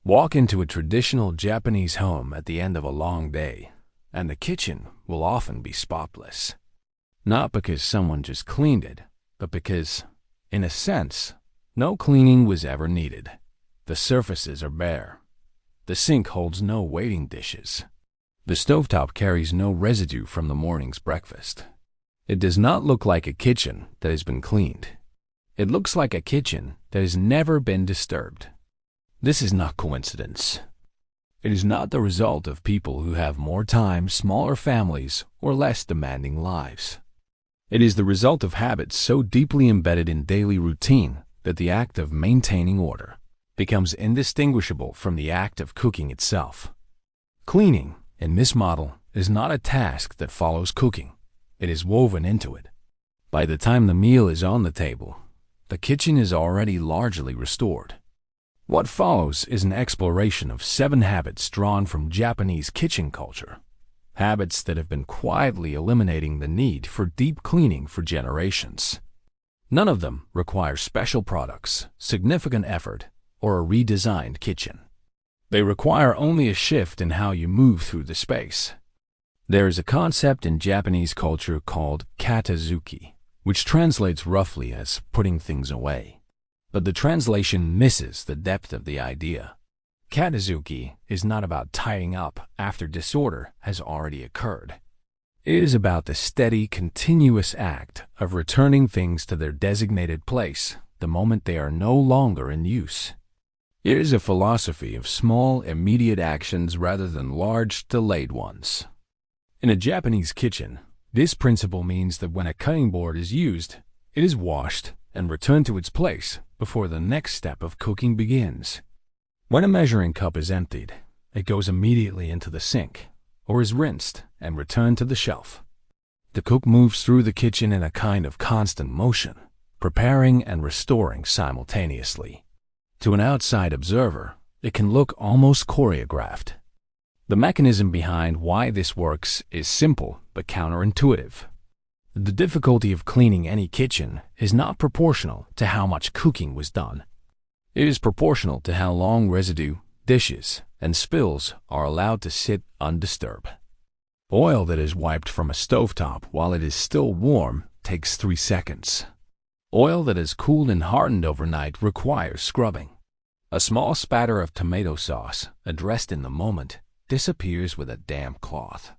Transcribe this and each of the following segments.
Walk into a traditional Japanese home at the end of a long day, and the kitchen will often be spotless. Not because someone just cleaned it, but because, in a sense, no cleaning was ever needed. The surfaces are bare. The sink holds no waiting dishes. The stovetop carries no residue from the morning's breakfast. It does not look like a kitchen that has been cleaned. It looks like a kitchen that has never been disturbed. This is not coincidence. It is not the result of people who have more time, smaller families, or less demanding lives. It is the result of habits so deeply embedded in daily routine that the act of maintaining order becomes indistinguishable from the act of cooking itself. Cleaning, in this model, is not a task that follows cooking. It is woven into it. By the time the meal is on the table, the kitchen is already largely restored. What follows is an exploration of 7 habits drawn from Japanese kitchen culture, habits that have been quietly eliminating the need for deep cleaning for generations. None of them require special products, significant effort, or a redesigned kitchen. They require only a shift in how you move through the space. There is a concept in Japanese culture called katazuki, which translates roughly as putting things away. But the translation misses the depth of the idea. Katazuki is not about tidying up after disorder has already occurred. It is about the steady, continuous act of returning things to their designated place the moment they are no longer in use. It is a philosophy of small, immediate actions rather than large, delayed ones. In a Japanese kitchen, this principle means that when a cutting board is used, it is washed and returned to its place before the next step of cooking begins. When a measuring cup is emptied, it goes immediately into the sink, or is rinsed and returned to the shelf. The cook moves through the kitchen in a kind of constant motion, preparing and restoring simultaneously. To an outside observer, it can look almost choreographed. The mechanism behind why this works is simple but counterintuitive. The difficulty of cleaning any kitchen is not proportional to how much cooking was done. It is proportional to how long residue, dishes, and spills are allowed to sit undisturbed. Oil that is wiped from a stovetop while it is still warm takes 3 seconds. Oil that has cooled and hardened overnight requires scrubbing. A small spatter of tomato sauce, addressed in the moment, disappears with a damp cloth.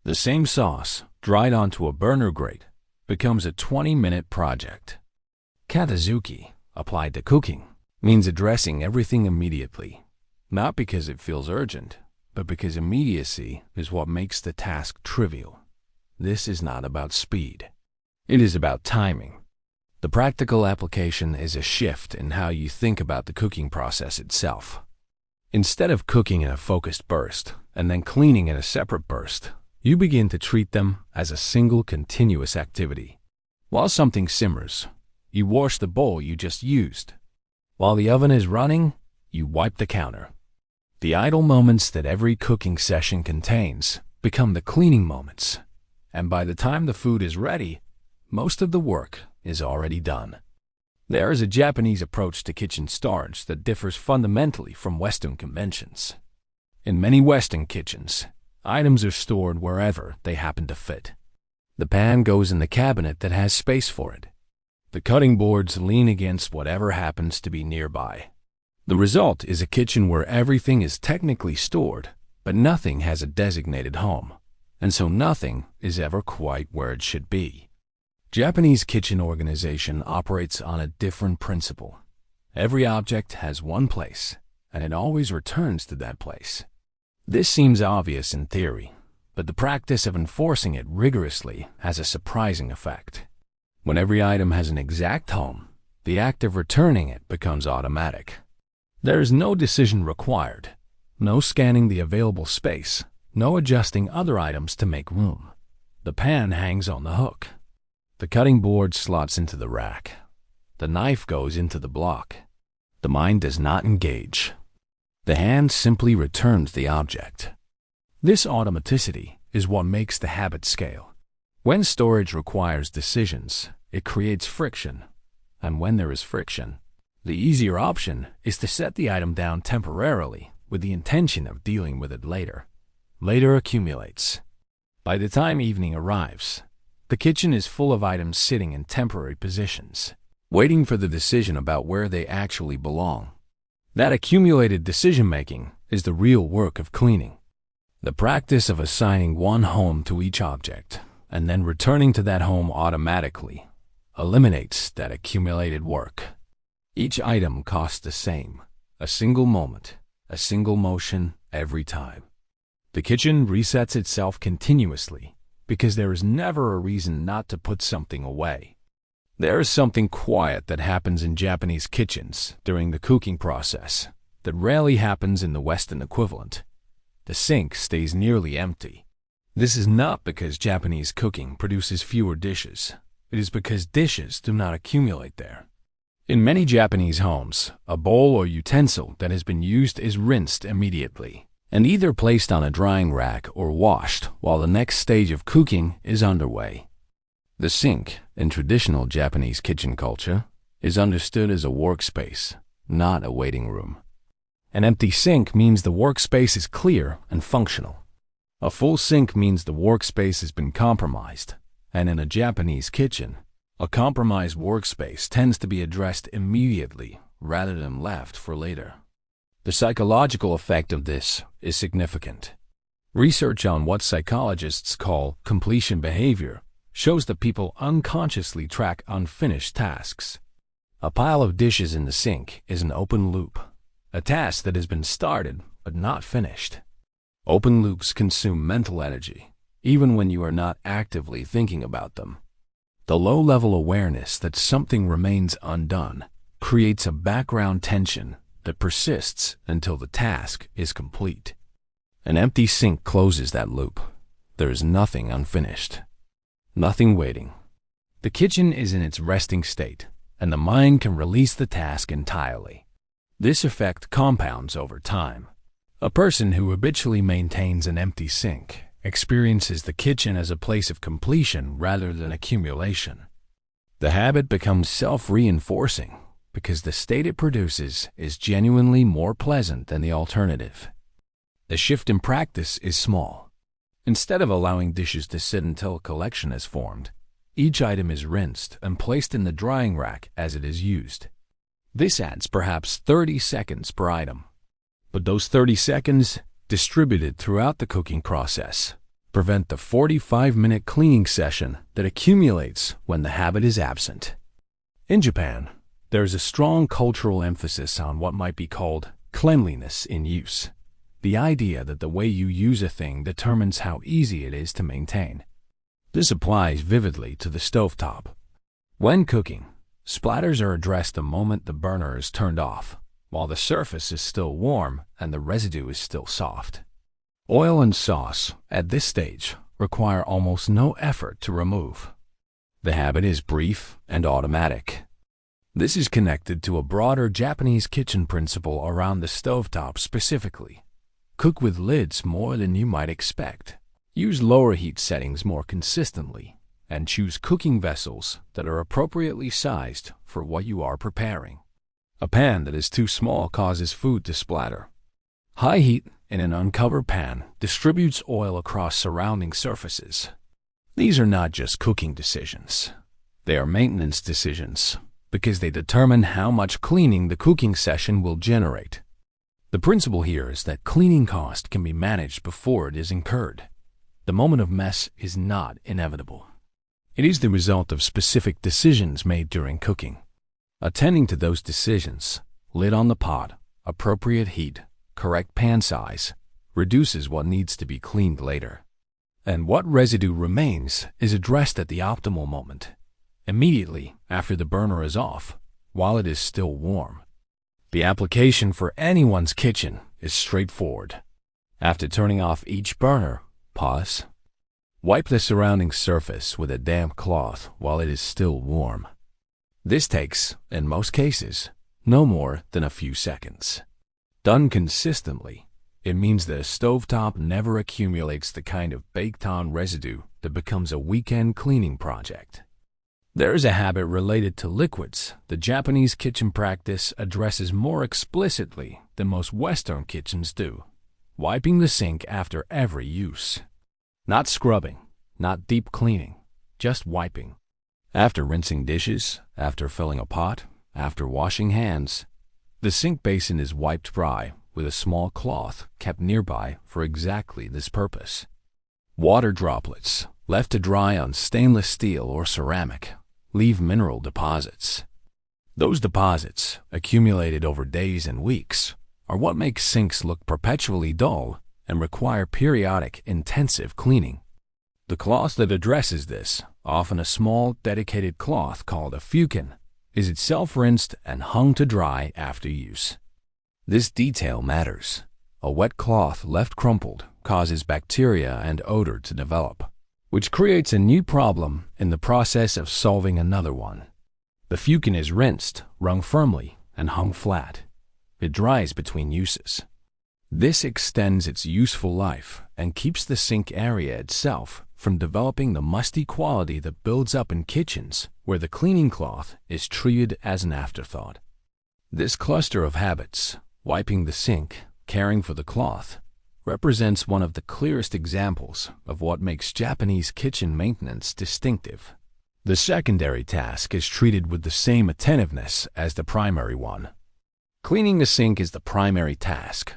The same sauce, dried onto a burner grate, becomes a 20-minute project. Katazuki, applied to cooking, means addressing everything immediately, not because it feels urgent, but because immediacy is what makes the task trivial. This is not about speed. It is about timing. The practical application is a shift in how you think about the cooking process itself. Instead of cooking in a focused burst and then cleaning in a separate burst, you begin to treat them as a single continuous activity. While something simmers, you wash the bowl you just used. While the oven is running, you wipe the counter. The idle moments that every cooking session contains become the cleaning moments, and by the time the food is ready, most of the work is already done. There is a Japanese approach to kitchen storage that differs fundamentally from Western conventions. In many Western kitchens, items are stored wherever they happen to fit. The pan goes in the cabinet that has space for it. The cutting boards lean against whatever happens to be nearby. The result is a kitchen where everything is technically stored, but nothing has a designated home, and so nothing is ever quite where it should be. Japanese kitchen organization operates on a different principle. Every object has one place, and it always returns to that place. This seems obvious in theory, but the practice of enforcing it rigorously has a surprising effect. When every item has an exact home, the act of returning it becomes automatic. There is no decision required, no scanning the available space, no adjusting other items to make room. The pan hangs on the hook. The cutting board slots into the rack. The knife goes into the block. The mind does not engage. The hand simply returns the object. This automaticity is what makes the habit scale. When storage requires decisions, it creates friction. And when there is friction, The easier option is to set the item down temporarily with the intention of dealing with it later. Later accumulates. By the time evening arrives, the kitchen is full of items sitting in temporary positions, waiting for the decision about where they actually belong. That accumulated decision-making is the real work of cleaning. The practice of assigning one home to each object and then returning to that home automatically eliminates that accumulated work. Each item costs the same, a single moment, a single motion every time. The kitchen resets itself continuously because there is never a reason not to put something away. There is something quiet that happens in Japanese kitchens during the cooking process that rarely happens in the Western equivalent. The sink stays nearly empty. This is not because Japanese cooking produces fewer dishes. It is because dishes do not accumulate there. In many Japanese homes, a bowl or utensil that has been used is rinsed immediately and either placed on a drying rack or washed while the next stage of cooking is underway. The sink, in traditional Japanese kitchen culture, is understood as a workspace, not a waiting room. An empty sink means the workspace is clear and functional. A full sink means the workspace has been compromised, and in a Japanese kitchen, a compromised workspace tends to be addressed immediately rather than left for later. The psychological effect of this is significant. Research on what psychologists call completion behavior shows that people unconsciously track unfinished tasks. A pile of dishes in the sink is an open loop, a task that has been started but not finished. Open loops consume mental energy, even when you are not actively thinking about them. The low-level awareness that something remains undone creates a background tension that persists until the task is complete. An empty sink closes that loop. There is nothing unfinished, nothing waiting. The kitchen is in its resting state, and the mind can release the task entirely. This effect compounds over time. A person who habitually maintains an empty sink experiences the kitchen as a place of completion rather than accumulation. The habit becomes self-reinforcing because the state it produces is genuinely more pleasant than the alternative. The shift in practice is small. Instead of allowing dishes to sit until a collection is formed, each item is rinsed and placed in the drying rack as it is used. This adds perhaps 30 seconds per item. But those 30 seconds, distributed throughout the cooking process, prevent the 45-minute cleaning session that accumulates when the habit is absent. In Japan, there is a strong cultural emphasis on what might be called cleanliness in use, the idea that the way you use a thing determines how easy it is to maintain. This applies vividly to the stovetop. When cooking, splatters are addressed the moment the burner is turned off, while the surface is still warm and the residue is still soft. Oil and sauce, at this stage, require almost no effort to remove. The habit is brief and automatic. This is connected to a broader Japanese kitchen principle around the stovetop specifically. Cook with lids more than you might expect. Use lower heat settings more consistently, and choose cooking vessels that are appropriately sized for what you are preparing. A pan that is too small causes food to splatter. High heat in an uncovered pan distributes oil across surrounding surfaces. These are not just cooking decisions. They are maintenance decisions because they determine how much cleaning the cooking session will generate. The principle here is that cleaning cost can be managed before it is incurred. The moment of mess is not inevitable. It is the result of specific decisions made during cooking. Attending to those decisions, lid on the pot, appropriate heat, correct pan size, reduces what needs to be cleaned later. And what residue remains is addressed at the optimal moment, immediately after the burner is off, while it is still warm. The application for anyone's kitchen is straightforward. After turning off each burner, pause. Wipe the surrounding surface with a damp cloth while it is still warm. This takes, in most cases, no more than a few seconds. Done consistently, it means that a stovetop never accumulates the kind of baked-on residue that becomes a weekend cleaning project. There is a habit related to liquids the Japanese kitchen practice addresses more explicitly than most Western kitchens do: wiping the sink after every use. Not scrubbing, not deep cleaning, just wiping. After rinsing dishes, after filling a pot, after washing hands, the sink basin is wiped dry with a small cloth kept nearby for exactly this purpose. Water droplets, left to dry on stainless steel or ceramic, leave mineral deposits. Those deposits, accumulated over days and weeks, are what make sinks look perpetually dull and require periodic, intensive cleaning. The cloth that addresses this, often a small, dedicated cloth called a fukin, is itself rinsed and hung to dry after use. This detail matters. A wet cloth left crumpled causes bacteria and odor to develop, which creates a new problem in the process of solving another one. The fukin is rinsed, wrung firmly, and hung flat. It dries between uses. This extends its useful life and keeps the sink area itself from developing the musty quality that builds up in kitchens where the cleaning cloth is treated as an afterthought. This cluster of habits, wiping the sink, caring for the cloth, represents one of the clearest examples of what makes Japanese kitchen maintenance distinctive. The secondary task is treated with the same attentiveness as the primary one. Cleaning the sink is the primary task.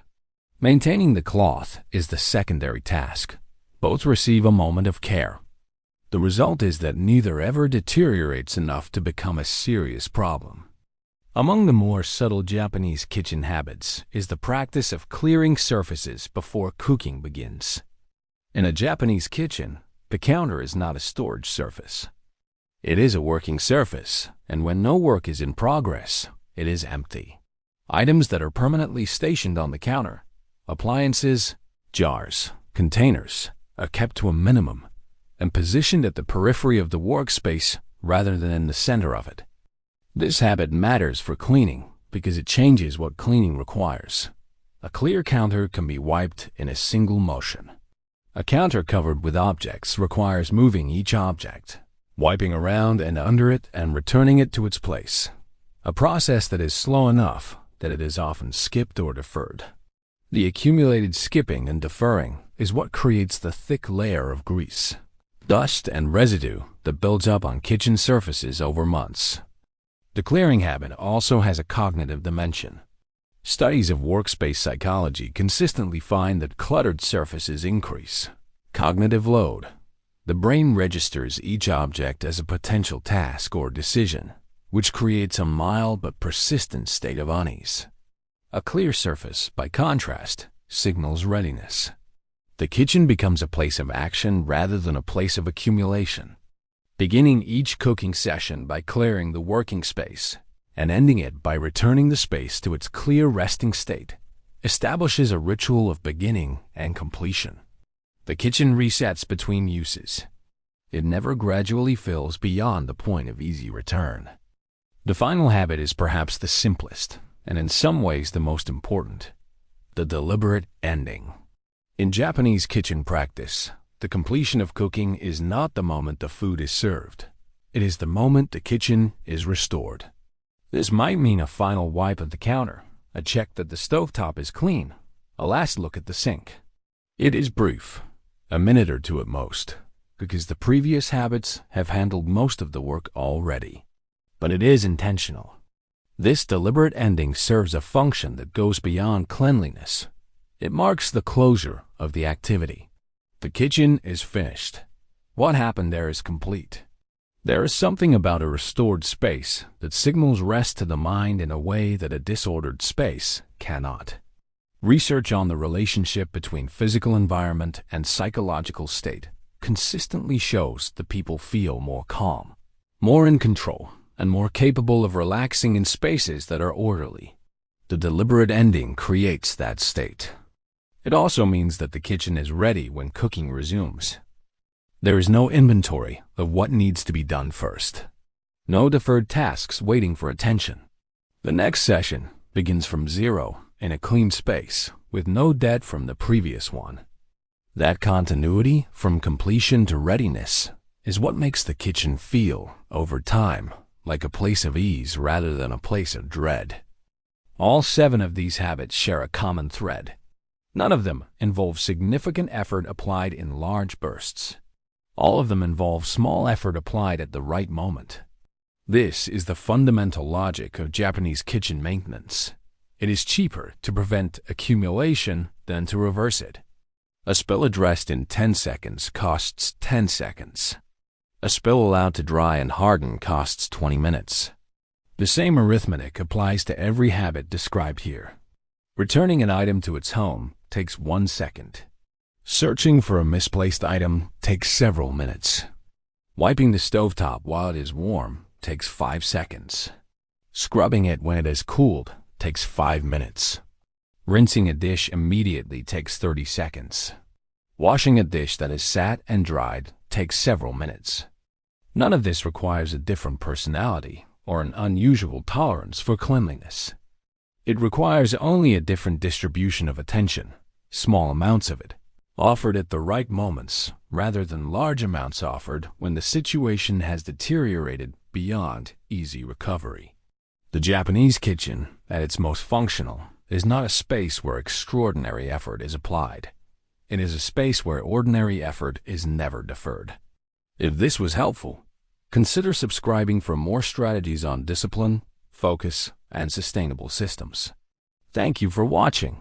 Maintaining the cloth is the secondary task. Both receive a moment of care. The result is that neither ever deteriorates enough to become a serious problem. Among the more subtle Japanese kitchen habits is the practice of clearing surfaces before cooking begins. In a Japanese kitchen, the counter is not a storage surface. It is a working surface, and when no work is in progress, it is empty. Items that are permanently stationed on the counter, appliances, jars, containers, are kept to a minimum and positioned at the periphery of the workspace rather than in the center of it. This habit matters for cleaning because it changes what cleaning requires. A clear counter can be wiped in a single motion. A counter covered with objects requires moving each object, wiping around and under it and returning it to its place, a process that is slow enough that it is often skipped or deferred. The accumulated skipping and deferring is what creates the thick layer of grease, dust, and residue that builds up on kitchen surfaces over months. The clearing habit also has a cognitive dimension. Studies of workspace psychology consistently find that cluttered surfaces increase cognitive load. The brain registers each object as a potential task or decision, which creates a mild but persistent state of unease. A clear surface, by contrast, signals readiness. The kitchen becomes a place of action rather than a place of accumulation. Beginning each cooking session by clearing the working space and ending it by returning the space to its clear resting state establishes a ritual of beginning and completion. The kitchen resets between uses. It never gradually fills beyond the point of easy return. The final habit is perhaps the simplest, and in some ways the most important: the deliberate ending. In Japanese kitchen practice, the completion of cooking is not the moment the food is served. It is the moment the kitchen is restored. This might mean a final wipe of the counter, a check that the stovetop is clean, a last look at the sink. It is brief, a minute or two at most, because the previous habits have handled most of the work already. But it is intentional. This deliberate ending serves a function that goes beyond cleanliness. It marks the closure of the activity. The kitchen is finished. What happened there is complete. There is something about a restored space that signals rest to the mind in a way that a disordered space cannot. Research on the relationship between physical environment and psychological state consistently shows that people feel more calm, more in control, and more capable of relaxing in spaces that are orderly. The deliberate ending creates that state. It also means that the kitchen is ready when cooking resumes. There is no inventory of what needs to be done first. No deferred tasks waiting for attention. The next session begins from zero in a clean space with no debt from the previous one. That continuity from completion to readiness is what makes the kitchen feel, over time, like a place of ease rather than a place of dread. All 7 of these habits share a common thread. None of them involve significant effort applied in large bursts. All of them involve small effort applied at the right moment. This is the fundamental logic of Japanese kitchen maintenance. It is cheaper to prevent accumulation than to reverse it. A spill addressed in 10 seconds costs 10 seconds. A spill allowed to dry and harden costs 20 minutes. The same arithmetic applies to every habit described here. Returning an item to its home takes 1 second. Searching for a misplaced item takes several minutes. Wiping the stovetop while it is warm takes 5 seconds. Scrubbing it when it has cooled takes 5 minutes. Rinsing a dish immediately takes 30 seconds. Washing a dish that has sat and dried takes several minutes. None of this requires a different personality or an unusual tolerance for cleanliness. It requires only a different distribution of attention, small amounts of it, offered at the right moments rather than large amounts offered when the situation has deteriorated beyond easy recovery. The Japanese kitchen, at its most functional, is not a space where extraordinary effort is applied. It is a space where ordinary effort is never deferred. If this was helpful, consider subscribing for more strategies on discipline, focus, and sustainable systems. Thank you for watching.